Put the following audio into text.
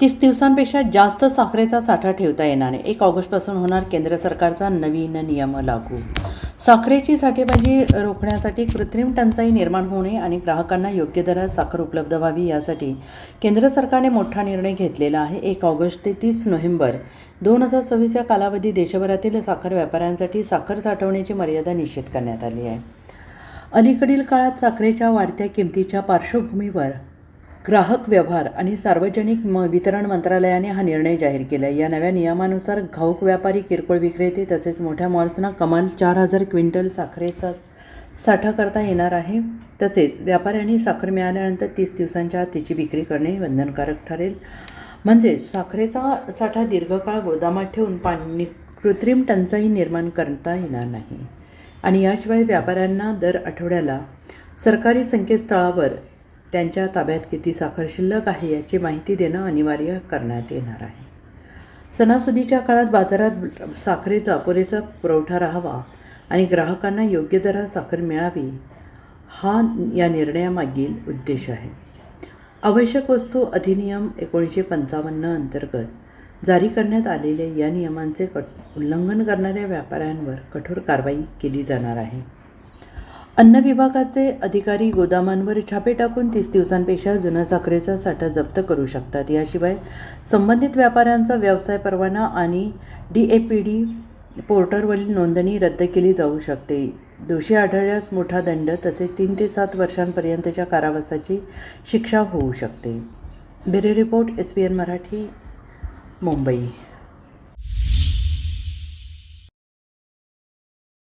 30 दिवसांपेक्षा जास्त साखरेचा साठा ठेवता येणार नाही. 1 ऑगस्टपासून होणार केंद्र सरकारचा नवीन नियम लागू. साखरेची साठेबाजी रोखण्यासाठी कृत्रिम टंचाई निर्माण होऊ नये आणि ग्राहकांना योग्य दरात साखर उपलब्ध व्हावी यासाठी केंद्र सरकारने मोठा निर्णय घेतलेला आहे. 1 ऑगस्ट ते 30 नोव्हेंबर 2026 या कालावधी देशभरातील साखर व्यापाऱ्यांसाठी साखर साठवण्याची मर्यादा निश्चित करण्यात आली आहे. अलीकडील काळात साखरेच्या वाढत्या किमतीच्या पार्श्वभूमीवर ग्राहक व्यवहार आणि सार्वजनिक वितरण मंत्रालयाने हा निर्णय जाहीर केला आहे. या नव्या नियमानुसार घाऊक व्यापारी, किरकोळ विक्रेते तसेच मोठ्या मॉल्सना कमाल 4,000 क्विंटल साखरेचा साठा करता येणार आहे. तसेच व्यापाऱ्यांनी साखर मिळाल्यानंतर 30 दिवसांच्या आत तिची विक्री करणे बंधनकारक ठरेल. म्हणजेच साखरेचा साठा दीर्घकाळ गोदामात ठेवून कृत्रिम टंचाई निर्माण करता येणार नाही. आणि याशिवाय व्यापाऱ्यांना दर आठवड्याला सरकारी संकेतस्थळावर त्यांच्या ताब्यात किती साखर शिल्लक आहे याची माहिती देणं अनिवार्य करण्यात येणार आहे. सणासुदीच्या काळात बाजारात साखरेचा पुरेसा पुरवठा राहावा आणि ग्राहकांना योग्य दरात साखर मिळावी हा या निर्णयामागील उद्देश आहे. आवश्यक वस्तू अधिनियम 1955 अंतर्गत जारी करण्यात आलेल्या या नियमांचे उल्लंघन करणाऱ्या व्यापाऱ्यांवर कठोर कारवाई केली जाणार आहे. अन्न विभागाचे अधिकारी गोदामांवर छापे टाकून 30 दिवसांपेक्षा जुना साखरेचा साठा जप्त करू शकतात. याशिवाय संबंधित व्यापाऱ्यांचा व्यवसाय परवाना आणि DAPD पोर्टलवरील नोंदणी रद्द केली जाऊ शकते. दोषी आढळल्यास मोठा दंड तसेच 3 ते 7 वर्षांपर्यंतच्या कारावासाची शिक्षा होऊ शकते. Bureau report SBN Marathi, Mumbai.